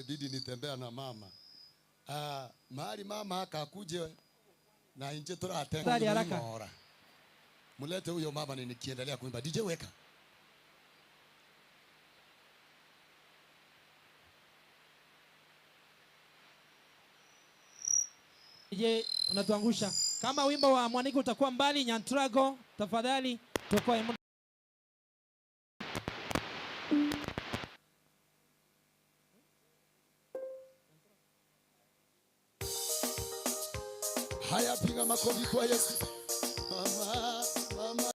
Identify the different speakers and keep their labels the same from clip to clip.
Speaker 1: Bidi nitembea na mama. Mahali mama akakuje na nje turatenga ngora. Mulete huyo mama ni nikiendelea kuimba. DJ weka.
Speaker 2: DJ unatuangusha. Kama wimbo wa Mwaniki utakuwa mbali, Nyantrago tafadhali tukoe.
Speaker 1: Haya, piga makofi kwa Yesu. Mama, mama.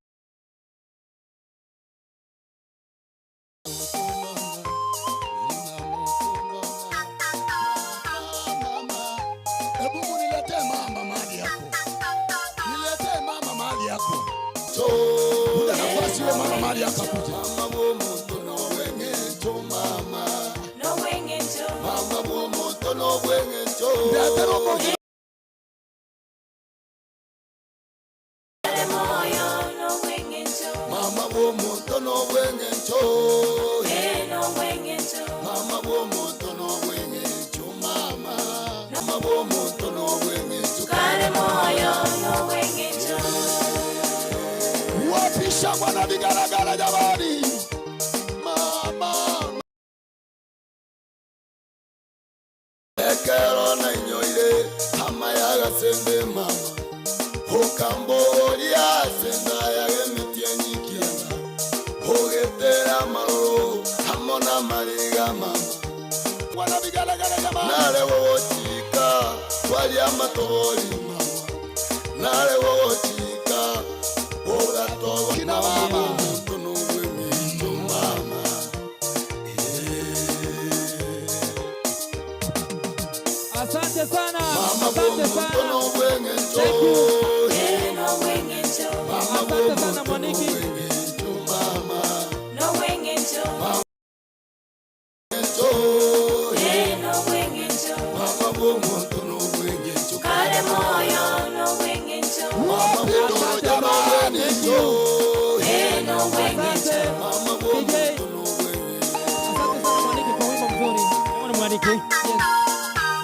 Speaker 1: Hebu nilete mama mahali yako. Nilete mama mahali yako. Muda nafasi wewe mama mahali yako akuje. Mama bomoto no wengecho mama. No wengecho. Mama bomoto no wengecho. Ndatero moyo. Mama bomoto no wengecho. No wengecho. Mama bomoto no wengecho mama. Mama bomoto no wengecho. Kale moyo no wengecho. Wapisha bwana vigaragara jamani. Mama. Ekero na nyoile amayaga sembe mama. Hokamboria senda ya emitienyikiana. Hogetera maroro hamona mariga mama. Wana bigaragara jamani. Nale wochika wali amatori mama. Nale wochika ogato kina mama. Tono wengicho mama.
Speaker 2: Asante sana.
Speaker 1: Asante sana. Tono wengicho.
Speaker 2: Asante sana Mwaniki.
Speaker 1: Mama. No wengecho. Mama. No wengecho. Mama bomoto no wengecho. Kale moyo no wengecho. Mama bomoto no wengecho. No wengecho. Mama bomoto no wengecho.
Speaker 2: Asante sana Mwaniki kwa wimbo mzuri.
Speaker 3: Naona Mwaniki.
Speaker 2: Yes.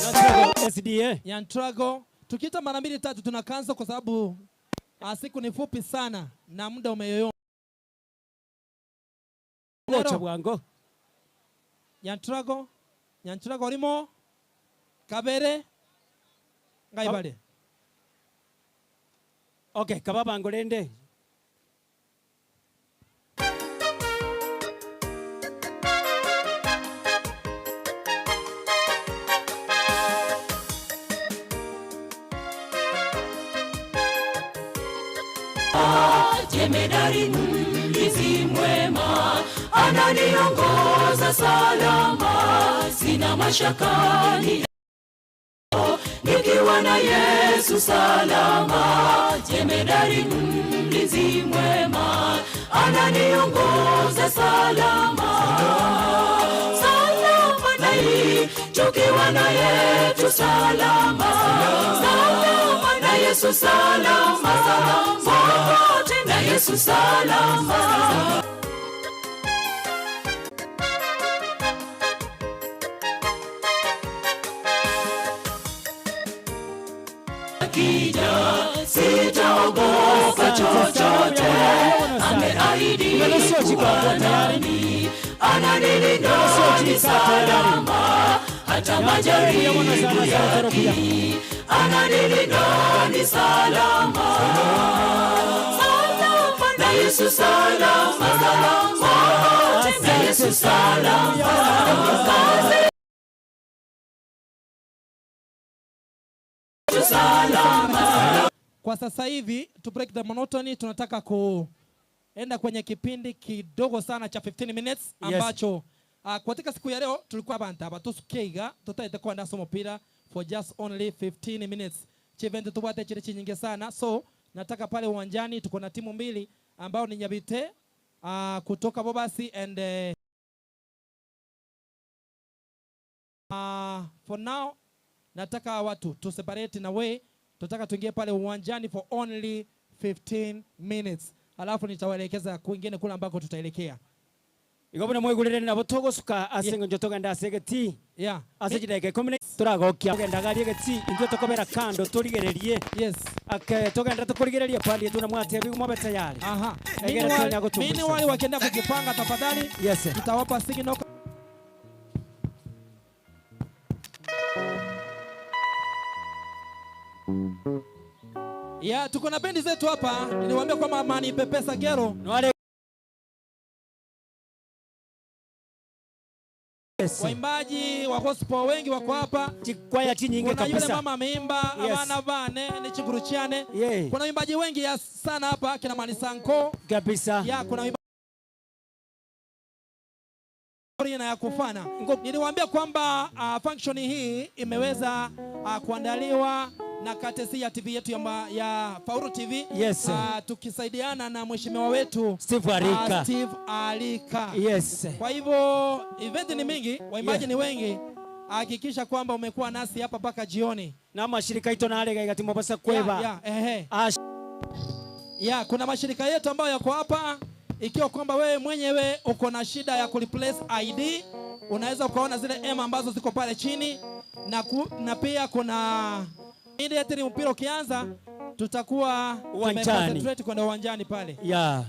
Speaker 3: Nyantrago SDA.
Speaker 2: Nyantrago. Tukita mara 2 3 tunakanza kwa sababu siku ni fupi sana na muda umeyoyoma.
Speaker 3: Ngocha bwango.
Speaker 2: Nyantrago limo kabere ngaibale.
Speaker 3: Okay, kababa ngolende.
Speaker 4: Jemedari mlinzi mwema, ananiongoza salama, sina mashaka nikiwa na Yesu salama. Jemedari mlinzi mwema, ananiongoza salama, salama naye, tukiwa na yetu salama, salama na Yesu salama, salama na Yesu salama. Akija sitaogopa chochote, ameahidi kuwa nami, ananilinda ni salama, hata majaribu yaki, ananilinda ni salama, salama na Yesu salama, salama na Yesu salama.
Speaker 2: Kwa sasa hivi to break the monotony, tunataka kuenda kwenye kipindi kidogo sana cha 15 minutes ambacho katika siku ya leo tulikuwa bantaba tusukeiga tutaita kwa ndaso mpira for just only 15 minutes. Chevent tubate chile nyingi sana, so nataka pale uwanjani tuko na timu mbili ambao ni Nyabite kutoka Bobasi and for now nataka watu to separate na way, tutaka tuingie pale uwanjani for only 15 minutes. Alafu nitawaelekeza kwingine kule ambako tutaelekea.
Speaker 3: igobona mwegurire nabo togosuka asengo njotoga ndasegeti
Speaker 2: Yeah.
Speaker 3: asejidege komune turagokia genda gari geti injo tokobera kando turigererie
Speaker 2: Yes.
Speaker 3: ake togenda tukurigererie pandi tuna mwate bigu mabeta yale
Speaker 2: Aha. Mini wali wakienda kujipanga tafadhali.
Speaker 3: Yes.
Speaker 2: Tutawapa signal. Yeah, tuko na bendi zetu hapa. Niliwaambia kwamba Mani Pepesa Gero.
Speaker 3: Yes.
Speaker 2: Waimbaji wa gospel wengi wako hapa.
Speaker 3: Chikwaya chinyinge kabisa.
Speaker 2: Kuna yule mama ameimba abana bane ni chiguruchiane.
Speaker 3: Yeah.
Speaker 2: Kuna waimbaji wengi ya sana hapa kina Mani Sanko
Speaker 3: Kabisa.
Speaker 2: Yeah, kuna na ya kufana. Niliwaambia kwamba function hii imeweza kuandaliwa na katesi ya TV yetu ya Faulu TV.
Speaker 3: Yes.
Speaker 2: Tukisaidiana na mheshimiwa wetu
Speaker 3: Steve Alika.
Speaker 2: Steve Alika.
Speaker 3: Yes.
Speaker 2: Kwa hivyo event ni mingi, waimbaji ni wengi. Hakikisha kwamba umekuwa nasi hapa mpaka jioni.
Speaker 3: Na mashirika ito na alega igati Mombasa kweba.
Speaker 2: Kuna mashirika yetu ambayo yako hapa. Ikiwa kwamba wewe mwenyewe uko na shida ya kureplace ID, unaweza ukaona zile M ambazo ziko pale chini na pia kuna immediately mpira ukianza tutakuwa tumeconcentrate kwenda uwanjani pale.
Speaker 3: Yeah.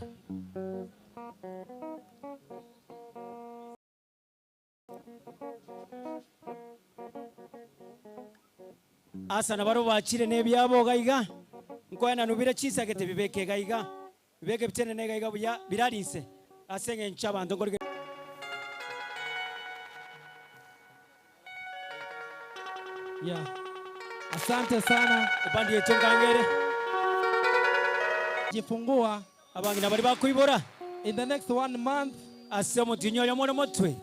Speaker 3: Asa nabaro bachire nebyabo gaiga. Nkoena nubira chisa gete bibeke gaiga. Bibeke bitene ne gaiga buya birarinse. Asenge nchabantu ngorige.
Speaker 2: Yeah. Asante sana.
Speaker 3: Bandi yetongangere.
Speaker 2: Jifungua.
Speaker 3: Abangi nabari bakuibora.
Speaker 2: In the next 1 month.
Speaker 3: Asemo tinyoya mwana motwe.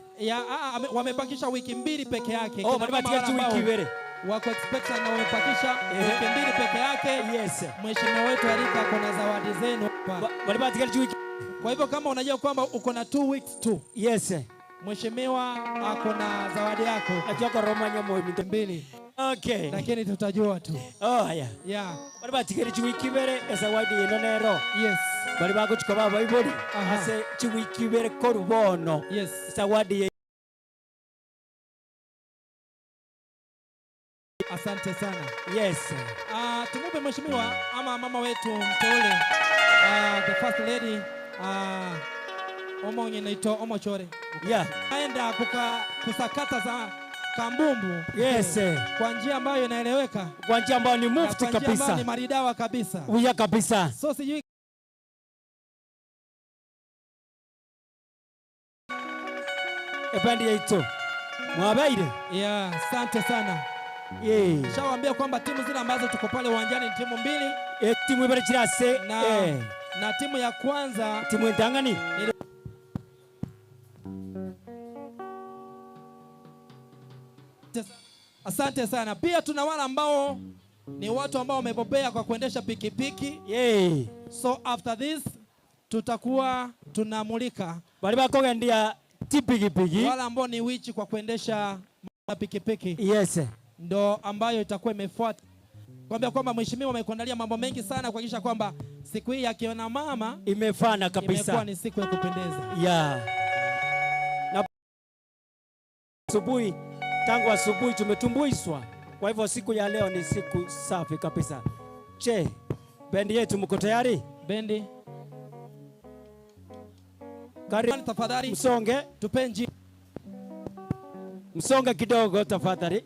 Speaker 2: Wamepakisha wiki 2 peke yake.
Speaker 3: Oh, bari batikati wiki 2.
Speaker 2: Wako expectant na wamepakisha wiki 2 peke yake.
Speaker 3: Yes.
Speaker 2: Mheshimiwa wetu Alika kuna zawadi zenu hapa.
Speaker 3: Bari batikati wiki.
Speaker 2: Kwa hivyo kama unajua kwamba uko na 2 weeks tu.
Speaker 3: Yes.
Speaker 2: Mheshimiwa ako na zawadi yako.
Speaker 3: Akioko Romanya moyo 2. Okay.
Speaker 2: Lakini tutajua tu.
Speaker 3: Oh haya.
Speaker 2: Yeah.
Speaker 3: Bari batikati chiwiki 2 zawadi ino nero.
Speaker 2: Yes.
Speaker 3: Bari baguchika baba ibori. Ase chiwiki 2 korubono.
Speaker 2: Yes.
Speaker 3: Zawadi.
Speaker 2: Asante sana.
Speaker 3: Yes.
Speaker 2: Tumupe mheshimiwa ama mama wetu mteule the first lady Omonye naito Omochore.
Speaker 3: Yeah.
Speaker 2: Aenda kusakata za kambumbu.
Speaker 3: Yes.
Speaker 2: Kwa njia ambayo inaeleweka.
Speaker 3: Kwa njia ambayo ni mufti kabisa. Kwa njia ambayo
Speaker 2: ni maridawa kabisa.
Speaker 3: Uya kabisa.
Speaker 2: So sijui
Speaker 3: Ebandi yetu. Mwabaire.
Speaker 2: Yeah, asante sana.
Speaker 3: Yeah.
Speaker 2: Shawaambia kwamba timu zile ambazo tuko pale uwanjani ni timu 2.
Speaker 3: Timu ibere kirase
Speaker 2: na timu ya kwanza
Speaker 3: timu entangani.
Speaker 2: Asante sana. Pia tuna wale ambao ni watu ambao wamebobea kwa kuendesha pikipiki.
Speaker 3: Yeah.
Speaker 2: So after this tutakuwa tunamulika
Speaker 3: bali bakogendia tipikipiki.
Speaker 2: Wale ambao ni wichi kwa kuendesha pikipiki.
Speaker 3: Yes.
Speaker 2: Ndo ambayo itakuwa imefuata. Kwambia kwamba mheshimiwa amekuandalia mambo mengi sana kuhakikisha kwamba siku hii ya kiona mama
Speaker 3: imefana kabisa.
Speaker 2: Imekuwa ni siku ya kupendeza.
Speaker 3: Yeah. Na asubuhi, tangu asubuhi tumetumbuishwa. Kwa hivyo siku ya leo ni siku safi kabisa. Che, bendi yetu mko tayari?
Speaker 2: Bendi.
Speaker 3: Karibu
Speaker 2: tafadhali.
Speaker 3: Msonge.
Speaker 2: Tupenji.
Speaker 3: Msonge kidogo tafadhali.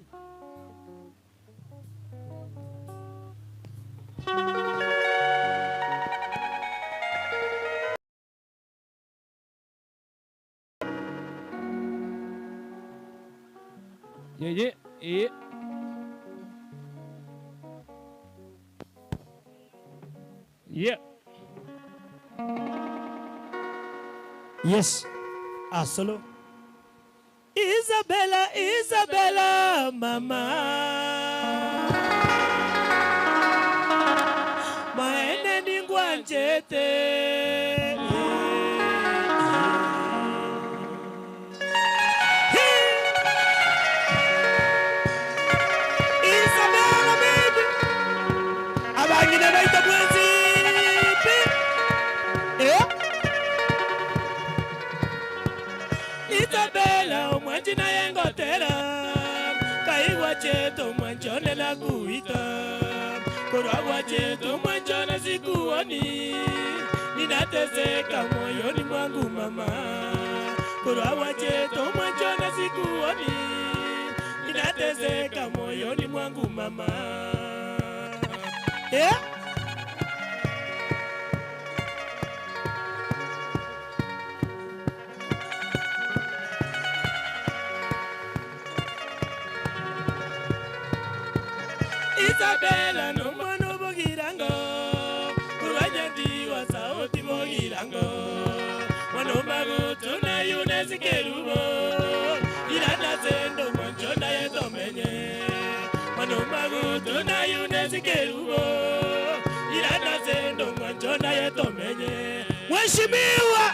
Speaker 5: Yeah.
Speaker 3: Yes.
Speaker 5: Solo. Isabella, mama. Maene ningwanjete. cheto mwanjone na kuita Korwa cheto mwanjone sikuoni Ninateseka moyoni mwangu mama Korwa cheto mwanjone sikuoni Ninateseka moyoni mwangu mama Yeah? Isabella no mono bogirango Kuranyandi wa sauti bogirango Mono magutu na yunezi kerubo Irana sendo mwanchonda yeto menye Mono magutu na yunezi kerubo Irana sendo mwanchonda yeto menye Mheshimiwa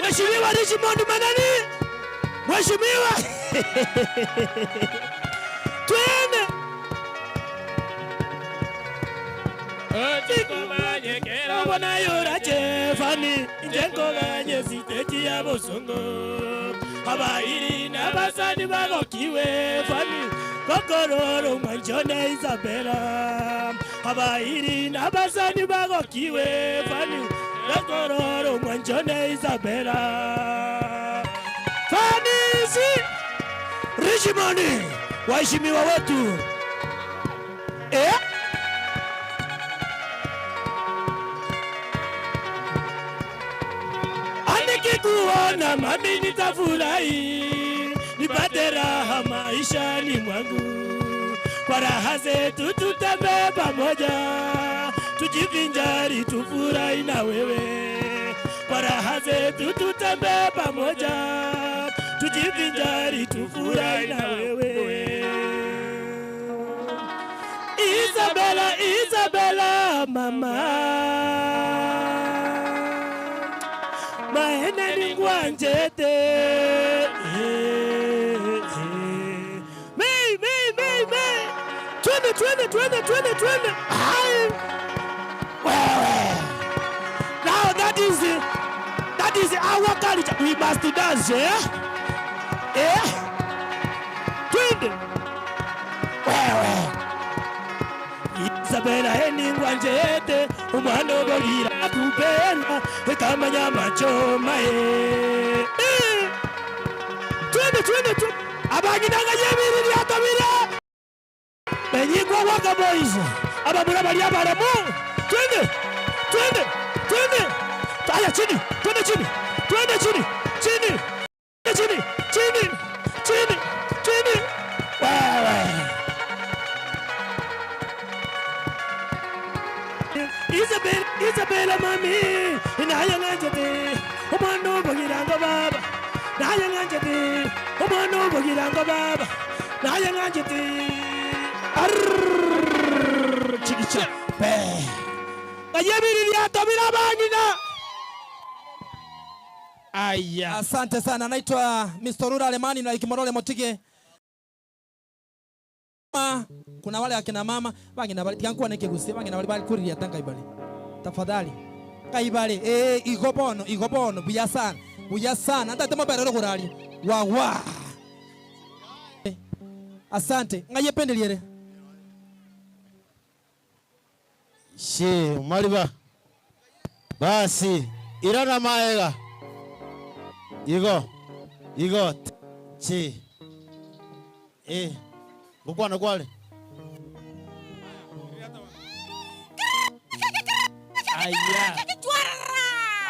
Speaker 5: Mheshimiwa Richmond Manani Mheshimiwa Twende Otikomanye kera wana yura chefani Njenko ganye siteji ya bosongo Habairi na basani bago kiwe fani Kokororo mwanchone Isabella Habairi na basani bago kiwe fani Kokororo mwanchone Isabella Fani si Richmond waheshimiwa wetu Anikikuona mami nitafurahi nipate raha maishani mwangu kwa raha zetu tutambe pamoja tujivinjari tufurahi na wewe kwa raha zetu tutambe pamoja tujivinjari tufurahi na wewe Isabella Isabella mama maene ni ngwanjete mei twende wewe now that is our culture we must dance twende wewe Isabella eni ngwanjete umwana bogira akupenda kama nyama choma twende abanyinaga yebiriri atabira benyigwa waka boys ababura bali abaramu twende aya chini wewe Isabella mami inaya nganjete umwana bogirango baba naya nganjete umwana bogirango baba naya nganjete chikicha pe ayebiri yatabira banyina aya
Speaker 2: Asante sana, naitwa Mr. Rura Alemani na Ikimorole Motige. Kuna wale akina mama bangina bali yankuwa nekigusi bangina bali kuriya tanga ibali tafadhali kaibale igobono buya sana hata tema barero kurali wa asante ngaye pendeliere
Speaker 6: she maliba basi irana maega igo chi bukwana kwale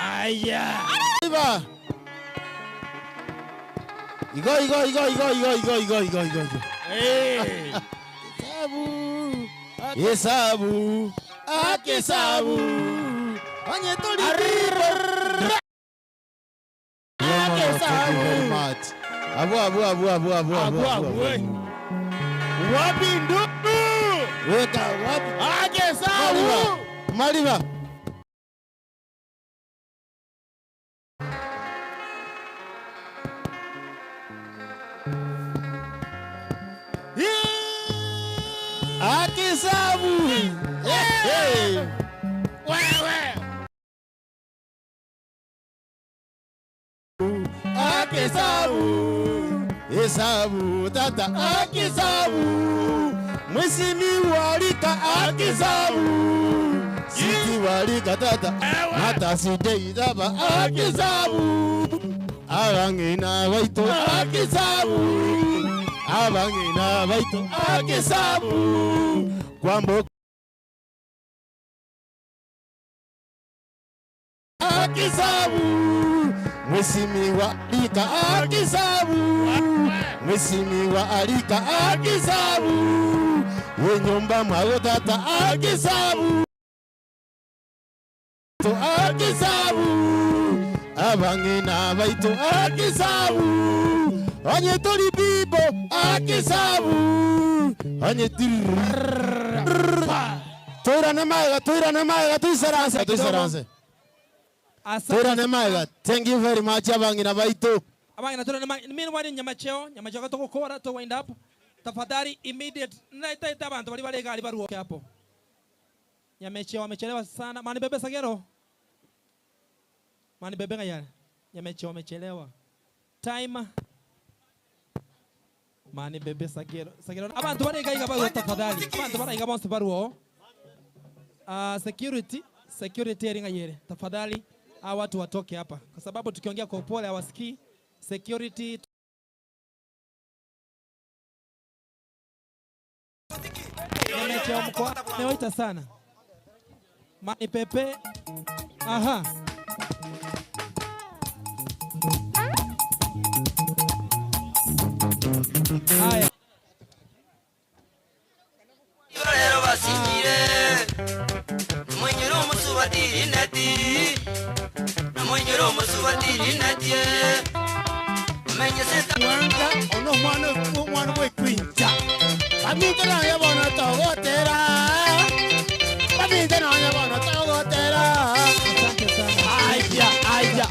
Speaker 5: aya
Speaker 6: iba igo Hesabu akesabu anyetoli abu
Speaker 5: wapi ndugu
Speaker 6: weka wapi
Speaker 5: akesabu
Speaker 6: maliba akesabu
Speaker 5: wewe
Speaker 6: akesabu Esabu tata akisabu Mwisimi walika akisabu Siti walika tata Mata side idaba akisabu Abangina baito akisabu Abangina baito akisabu Kwambo akisabu Mwisimi walika akisabu Mwisimi wa alika akisabu Wenyomba mwagotata akisabu Akisabu Abangina baito akisabu Anye toli bibo akisabu Anye Toira na maiga tuisaranse Toira na maiga. Thank you very much Abangina baito.
Speaker 2: Abangina toira na maiga. Mimi wali nyamacheo gato gukora to wind up. Tafadhali immediate naita abantu bali bale gali baruo hapo. Nyamacheo amechelewa sana. Mani bebe Sagero. Mani bebe ngaya. Nyamacheo amechelewa. Time. Mani bebe Sagero. Abantu bale gali baruo tafadhali. Abantu bale gali baruo. Security ringa yere. Tafadhali watu watoke hapa kwa sababu tukiongea kwa upole hawasikii. Security Newaita sana. Mani pepe. Aha. Haya.
Speaker 7: Yorero basinire. Mwenyero musubatiri nati. Mwenyero musubatiri nati. Menyeseta
Speaker 6: Wanga ono mwana mwe kwinja. Amidana yabona togotera. Amidana yabona togotera.
Speaker 2: Asante sana.
Speaker 6: Aija.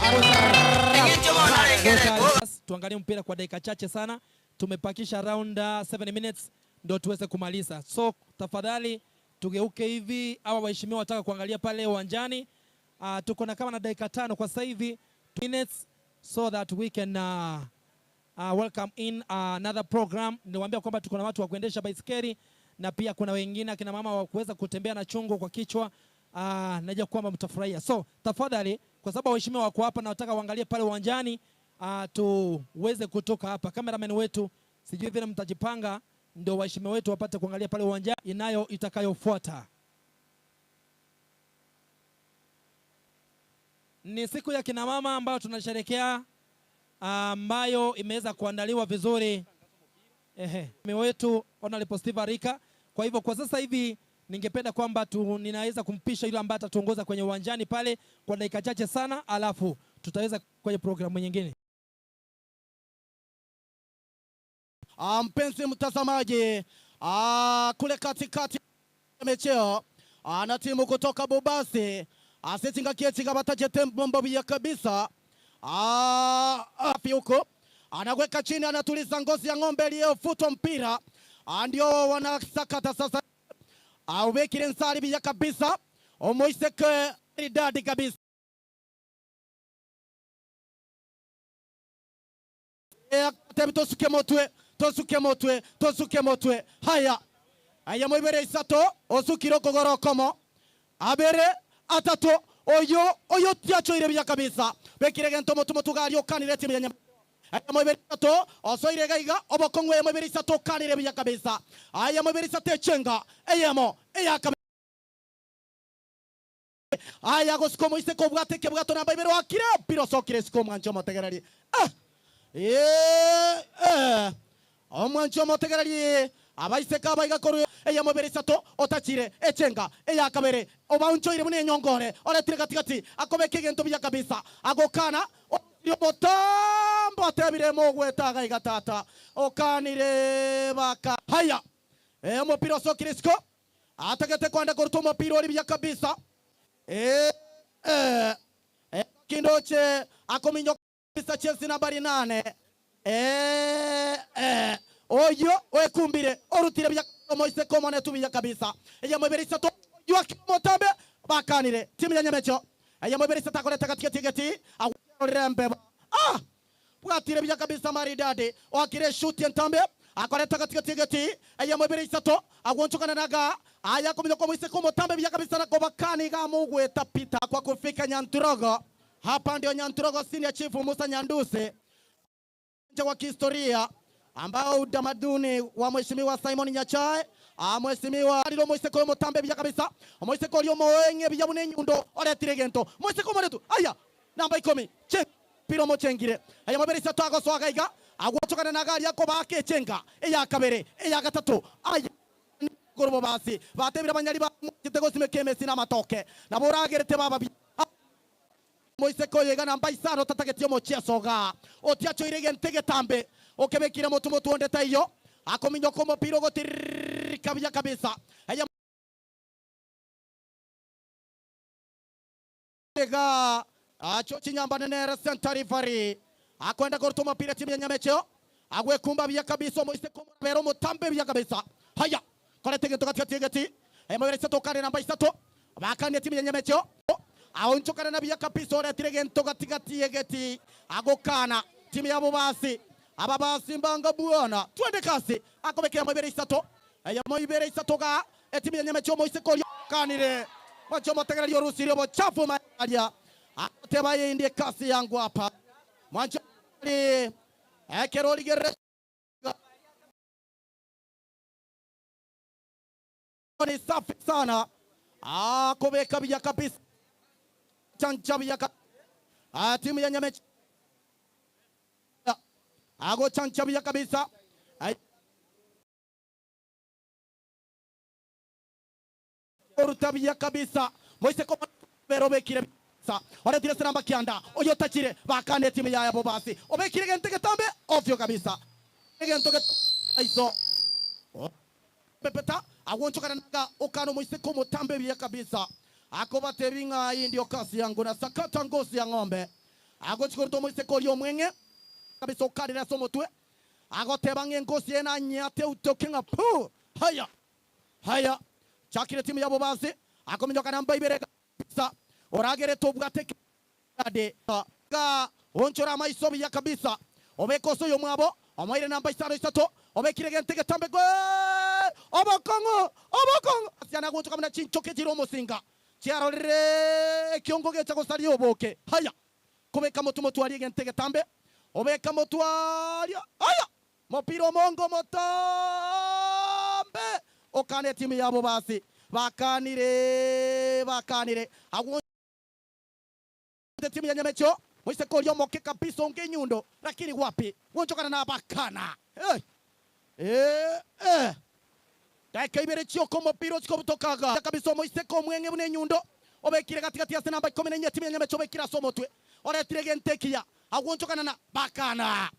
Speaker 2: Tuangalie mpira kwa dakika chache sana. Tumepakisha round 7 minutes ndio tuweze kumaliza. So tafadhali tugeuke hivi au waheshimiwa wataka kuangalia pale uwanjani. Tuko na kama na dakika 5 kwa sasa hivi minutes so that we can welcome in another program. Niliwaambia kwamba tuko na watu wa kuendesha baisikeli na pia kuna wengine akina mama wa kuweza kutembea na chungu kwa kichwa. Najua kwamba mtafurahia. So tafadhali kwa sababu waheshimiwa wako hapa na wataka waangalie pale uwanjani tuweze kutoka hapa. Cameraman wetu sijui vile mtajipanga ndio waheshimiwa wetu wapate kuangalia pale uwanjani itakayofuata. Ni siku ya kina mama ambayo tunasherehekea ambayo imeweza kuandaliwa vizuri. Mimi wetu Honorable Steve Arika. Kwa hivyo kwa sasa hivi ningependa kwamba ninaweza kumpisha yule ambaye atatuongoza kwenye uwanjani pale kwa dakika chache sana alafu tutaweza kwenye programu nyingine.
Speaker 8: Mpenzi mtazamaji, kule katikati mecheo na timu kutoka Bobasi asetinga kiechinga batajete mbombo bia kabisa. Fiuko anaweka chini, anatuliza ngozi ya ng'ombe iliyofutwa mpira, ndio wanasakata sasa. Awekire nsari bia kabisa omoiseke ridadi kabisa. Tosuke motwe. Haya moibere isato osukiro kogorokomo abere atato oyo tiacho ire bya kabisa bekire gento motumotu gari okanire timu ya haya moibere isato osoire gaiga obokongwe moibere isato kanire bya kabisa. Haya moibere isato chenga eyamo eyaka haya goskomo iseko bwateke bwato na moibere wakire pirosokire skomo ancho motegerari omwancho motegerari abaiseka abaigakoro eya mobere sato otachire echenga eya kabere obauncho ire bune nyongore oretire katikati akobeke gento bya kabisa agokana obotambo atebire mogweta gaigatata okanire baka haya mopiro sokirisko atagete kwanda koruto mopiro ori bya kabisa kindoche akominyo kabisa Chelsea nambari 8 oyo wekumbire orutire bya moise komone tubiya kabisa eya moberisa to yo akimotambe bakanire timu ya Nyamecho eya moberisa takoleta katikati awurembe bwatire bya kabisa maridade wakire shoot entambe akoreta katika tigeti aya mubere isato agwonchukana naga aya komyo ko mwise ko tambe bya kabisa na kobakani ga mugweta pita kwa kufika Nyanturogo. Hapa ndio Nyanturogo senior chief Musa Nyanduse wa kihistoria ambao utamaduni wa mheshimiwa Simon Nyachae mheshimiwa alilo mwise ko mutambe bya kabisa mwise ko lyo moenge bya bune nyundo oretire gento mwise ko moretu aya namba 10 che piro mochengire aya mubere isato agoswaga iga agwotokana na gari yako bakechenga eya kabere eya gatatu aya gorbo basi batebira banyari ba kitego simekemesi na matoke na boragerete baba Moise koyega namba isano tataketio mochesoga otiacho irege ntege tambe okebekira motumo tuonde tayo akominyo komo piro gotirika bya kabisa aya ega acho chinyamba nere century vari akwenda kortuma pira timu ya Nyamecheo agwe kumba bya kabisa Moise komo pero mutambe bya kabisa haya kole tege toka tigeti emere seto kare namba isato bakane timu ya Nyamecheo aonchokana na bya kabisa ore tirege toka tigeti agokana timu ya Bobasi ababasi mbanga buona twende kasi akobekera mabere isato aya mabere isato ga timu ya Nyamecheo Moise komo kanire macho mategera yo rusiro bo chafu maria atebaye ndiye kasi yangu hapa mwancho Keroli Gerre ni safi sana akobeka bya kabisa chancha bya timu ya Nyamecheo ago chancha bya kabisa orutabya kabisa Moise ko berobekire ora tire namba kianda oyo tachire bakane timu ya Bobasi obekire gentege tambe ovyo kabisa gentoke aiso pepeta agwonchokana naga okano Moise ko mutambe bya kabisa akobate binga hii ndio kasi yangu na sakata ngozi ya ng'ombe agochikoto Moise ko lyo mwenge kabisa okarira somo twe agotebange ngozi ena nyate utokenga pu haya chakire timu ya Bobasi akominyoka namba ibere kabisa oragere tobwate ade ka onchora maiso bya kabisa obekoso yo mwabo omaire namba 3 obekire gentege tambe go obokongo asiana goncho kamna chinchoke jiro mosinga chiarore kiongo gecha gosali oboke haya kobeka motumo twali gentege tambe obeka motwali haya mopiro mongo motambe okane timu ya Bobasi bakanire agwo timu ya Nyamecheo Moise kolio moke kabisa onge nyundo lakini wapi wonchokana na bakana daika ibere chio komo piro chiko butokaga kabisa Moise ko mwenge bune nyundo obekire katikati ya namba 14 timu ya Nyamecheo bekira somo twe ore tirege ntekia agwonchokana na bakana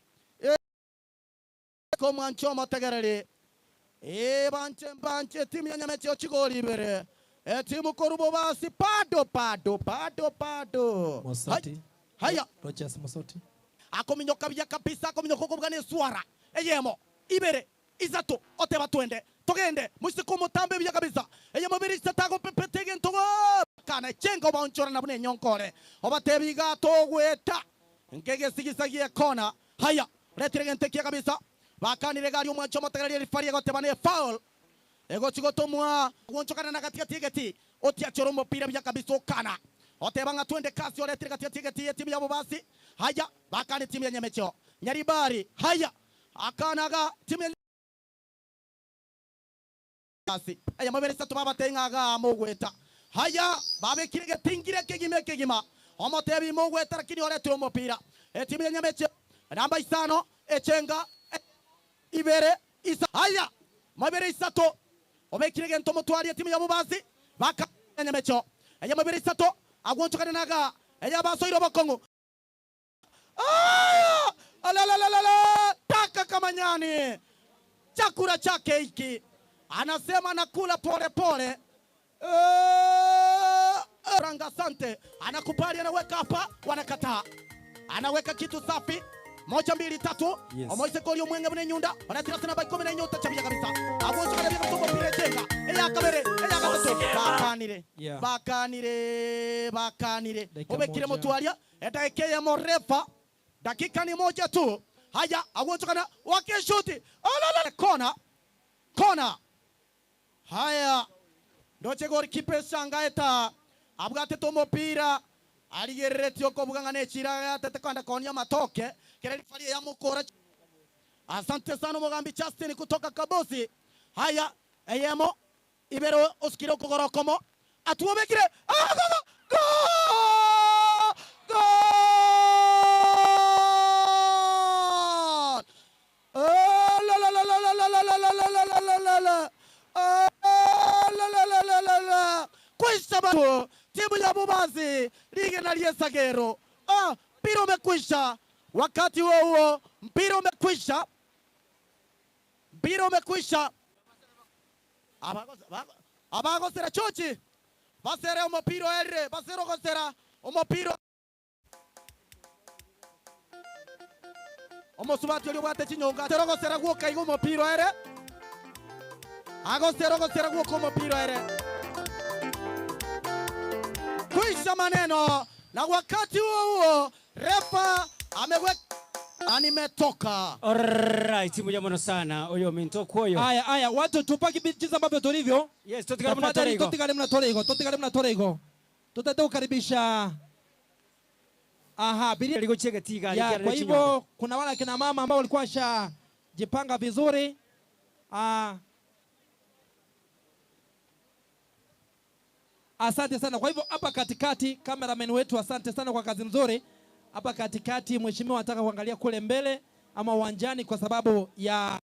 Speaker 8: ko mwancho mategerere banche timu ya Nyamecheo chigoli ibere timu korubo basi pado
Speaker 2: Mosoti
Speaker 8: haya
Speaker 2: Rogers Mosoti
Speaker 8: akominyoka bya kabisa akominyoka kubgane swara eyemo ibere izato oteba twende togende musiko mutambe bya kabisa eyemo biri satago pepetege ntogo kana chengo bonchora na bune nyonkore obatebiga togweta nkege sigisagie kona haya retirege ntekia kabisa bakanire gari umwancho matagali rifari gotebane foul ego chigotomwa wonchokana na katika tigeti otia choromo pira bya kabisa okana otebanga twende kasi oretire katika tigeti timu ya Bobasi haya bakane timu ya Nyamecheo Nyaribari haya akanaga timu ya Bobasi aya mabere sato baba tengaga mogweta haya babe kirege tingire kegima omotebi mogweta lakini oretire umupira timu ya Nyamecheo namba 5 echenga ibere isa haya mabere isato obekire gento mutwali timu ya Bobasi baka Nyamecheo aya mabere isato agwonchokana naga aya basoiro bakongo ala taka kama nyani chakula chake hiki anasema nakula pole ranga sante anakubali anaweka hapa wanakataa anaweka kitu safi 1 2 3
Speaker 2: Yes.
Speaker 8: Moise kolio mwenge bune nyunda wanatira sana bako mena nyota chabia kabisa agwoncho kana bia kutoka pire tenga eya kabere eya kabato bakanire
Speaker 2: Dakika
Speaker 8: obekire
Speaker 2: moja.
Speaker 8: motwalia etaekeya morefa Dakika ni moja tu. Haya, agotokana wakishuti. Kona. Kona. Haya. Ndoche goalkeeper Sangaeta. Abgate to mupira. Aligereti okobugangane chira tete kwanda konya matoke. Kile faria ya mukora. Asante sana Mugambi Justin kutoka Kabosi. Haya, eyemo Ibero Oskiro Kogorokomo. Atuomekire. Go! Kwisha batu timu ya Bubazi ligi na Liesagero. Mpira umekwisha. Wakati huo mpira umekwisha. Mpira umekwisha. Abagosera chochi. Basere umupira ere. Basero gosera umupira. Omosubati oli bwate chinyonga. Basero gosera guoka igo umupira ere. Agosero gosera guoka umupira ere. Kuisha maneno. Na wakati huo refa ameweka animetoka.
Speaker 3: Alright, timu ya mono sana. Oyo mintoko oyo.
Speaker 2: Aya, watu tupaki jinsi ambavyo tulivyo.
Speaker 3: Yes, totikale mna torego. Tutate kukaribisha.
Speaker 2: Biria
Speaker 3: liko cheke tiga
Speaker 2: ya, kwa hivyo kuna wale kina mama ambao walikuwa washajipanga vizuri. Asante sana. Kwa hivyo hapa katikati cameraman wetu, asante sana kwa kazi nzuri. Hapa katikati mheshimiwa anataka kuangalia kule mbele ama uwanjani kwa sababu ya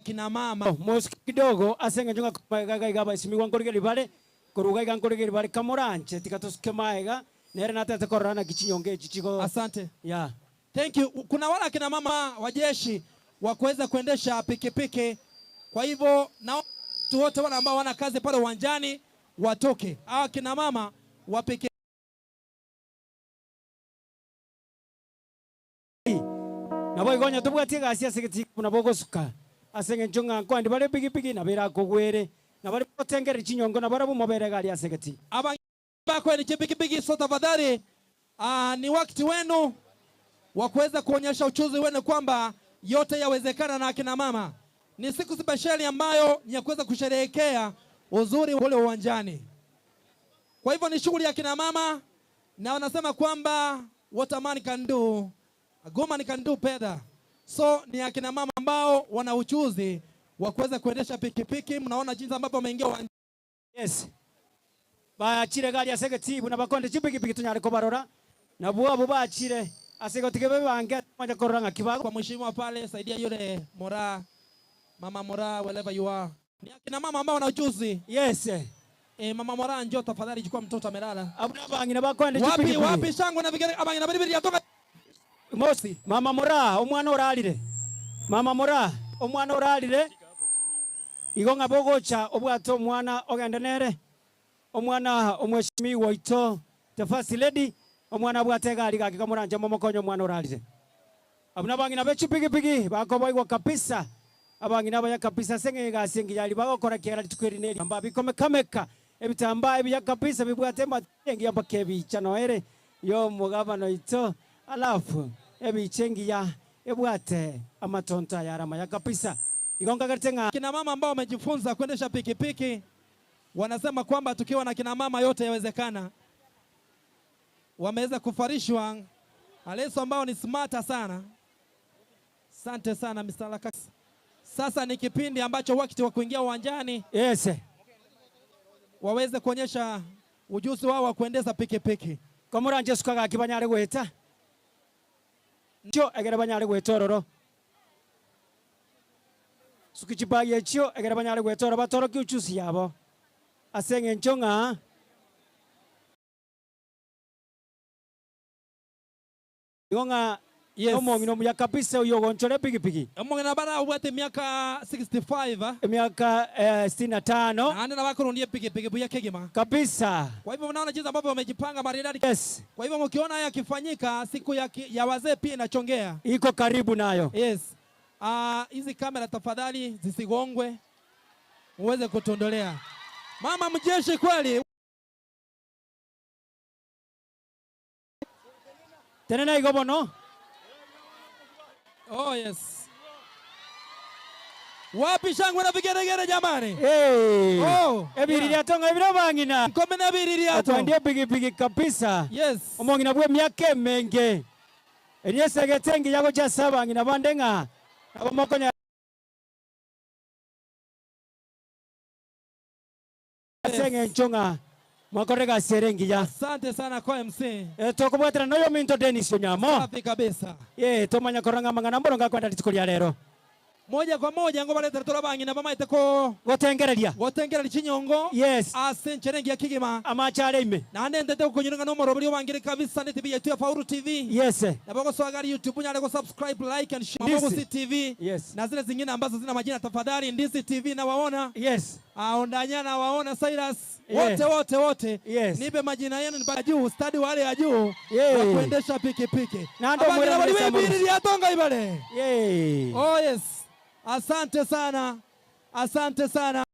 Speaker 2: kina mama.
Speaker 3: Moski kidogo asenga njunga kugaga gaba isimiwa ngorige libale kuruga ngorige libale kamoranche tikatoske maega nere natete korana kichinyonge chichiko.
Speaker 2: Asante.
Speaker 3: Yeah.
Speaker 2: Thank you. Kuna wala kina mama wa jeshi wa kuweza kuendesha pikipiki. Kwa hivyo na watu wote wale ambao wana kazi pale uwanjani watoke. Hawa kina mama wa pikipiki
Speaker 3: nabo igonya tubwatie gasi asegeti kuna bogo suka asenge njunga kwandi bale pikipiki na bera kogwere na bale potengere chinyongo na barabu mobere gali asegeti
Speaker 2: aba bako ni pikipiki. So tafadhali ni wakati wenu wa kuweza kuonyesha uchuzi wenu kwamba yote yawezekana na akina mama. Ni siku speciali ambayo ni ya kuweza kusherehekea uzuri ule uwanjani. Kwa hivyo ni shughuli ya kina mama na wanasema kwamba what a man can do a woman can do better. So ni akina mama ambao wana uchuzi wa kuweza kuendesha pikipiki. Mnaona jinsi ambavyo wameingia uwanjani.
Speaker 3: Yes. Ba chire gali asegeti buna bakonde chipikipiki tunyare ko barora na buabo ba chire asegoti kebe bange moja koranga kibago.
Speaker 2: Kwa mheshimiwa pale saidia yule Mora, mama Mora, wherever you are. Ni akina mama ambao wana ujuzi.
Speaker 3: Yes.
Speaker 2: Mama Mora njoo tafadhali, chukua mtoto amelala.
Speaker 3: Abuna bangina bakonde chipikipiki.
Speaker 2: Wapi shango na vigere abangina bibiri yatoka.
Speaker 3: Mosi mama Mora omwana oralire. Mama Mora omwana oralire. Igonga bogocha obwato omwana ogenda nere. Omwana omweshimiwa ito the first lady omwana bwatega ali gaki kamuranje momokonyo omwana oralire. Abuna bangina bechipikipiki bakoboigwa kabisa. Abangina baya kabisa senge gasengi yali bagokora kera tukerineri amba bikome kameka ebitamba ebya kabisa bibwate matengi amba kebicha noere yo mugabano ito alafu ebichengi ya ebwate amatonta ya rama ya kabisa igonga gatenga.
Speaker 2: Kina mama ambao wamejifunza kuendesha pikipiki wanasema kwamba tukiwa na kina mama yote yawezekana. Wameweza kufarishwa Aleso ambao ni smarta sana. Asante sana Mr. Lakas. Sasa ni kipindi ambacho wakati wa kuingia uwanjani.
Speaker 3: Yes.
Speaker 2: Waweze kuonyesha ujuzi wao wa kuendesha pikipiki.
Speaker 3: Kamuranje sukaga kibanyare gweta. Ncho egere banyare gwetororo. Sukichipaye chio egere banyare gwetoro batoro kiuchusi yabo. Asenge nchonga. Igonga
Speaker 2: yes.
Speaker 3: Omongino muya kabisa uyo gonchore pikipiki.
Speaker 2: Omongina bara ubwate miaka 65.
Speaker 3: Miaka 65.
Speaker 2: Ande na wako rundie pikipiki buya kegima.
Speaker 3: Kabisa.
Speaker 2: Kwa hivyo mnaona jinsi ambavyo wamejipanga maridadi.
Speaker 3: Yes.
Speaker 2: Kwa hivyo mkiona haya yakifanyika siku ya wazee pia inachongea.
Speaker 3: Iko karibu nayo.
Speaker 2: Yes. Hizi kamera tafadhali zisigongwe. Uweze kutondolea. Mama mjeshi kweli.
Speaker 3: Tenena igobono.
Speaker 2: Oh yes. Wapi shangwe na vigeregere jamani?
Speaker 3: Hey.
Speaker 2: Oh.
Speaker 3: Ebiriri atonga ebiro bangina.
Speaker 2: Nkome na biriri ato.
Speaker 3: Atwandie bigi kabisa.
Speaker 2: Yes.
Speaker 3: Omongina bwe myake menge. Eliese getengi yako cha sabangina bandenga. Abamokonya. Senge nchonga. Mwakorega serengi ya.
Speaker 2: Asante sana kwa MC.
Speaker 3: Tokubwatira noyo minto Dennis Onyamo.
Speaker 2: Safi kabisa.
Speaker 3: Tomanya koranga mangana mboro ngakwenda litikulia lero.
Speaker 2: Moja kwa moja ngo baleta tora bangina bamaite ko
Speaker 3: gotengereria
Speaker 2: chinyongo.
Speaker 3: Yes.
Speaker 2: Asencherengi ya Kigima.
Speaker 3: Amachare ime.
Speaker 2: Na ndete ko kunyuranga no moro bali bangire kabisa ne TV yetu ya Faulu TV.
Speaker 3: Yes.
Speaker 2: Na bako swagari YouTube nyale ko subscribe, like and share. Ndisi TV.
Speaker 3: Yes.
Speaker 2: Na zile zingine ambazo zina majina tafadhali Ndisi TV na waona.
Speaker 3: Yes.
Speaker 2: Ondanya na waona Cyrus.
Speaker 3: Yes.
Speaker 2: Wote.
Speaker 3: Yes.
Speaker 2: Nipe majina yenu nipa juu stadi wale ya juu.
Speaker 3: Yeah.
Speaker 2: Na kuendesha pikipiki.
Speaker 3: Na ndo mwele
Speaker 2: bali yatonga ibale.
Speaker 3: Yeah.
Speaker 2: Oh yes. Asante sana. Asante sana.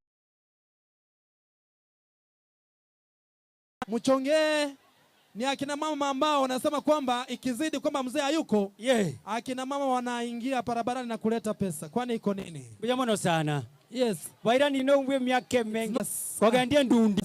Speaker 2: Mchonge ni akina mama ambao wanasema kwamba ikizidi kwamba mzee hayuko, akina mama wanaingia barabarani na kuleta pesa. Kwani iko nini?
Speaker 3: Bujamono sana.
Speaker 2: Yes.
Speaker 3: Wairani no mbwe myake mengi. Yes. Kwa gandia ndundi.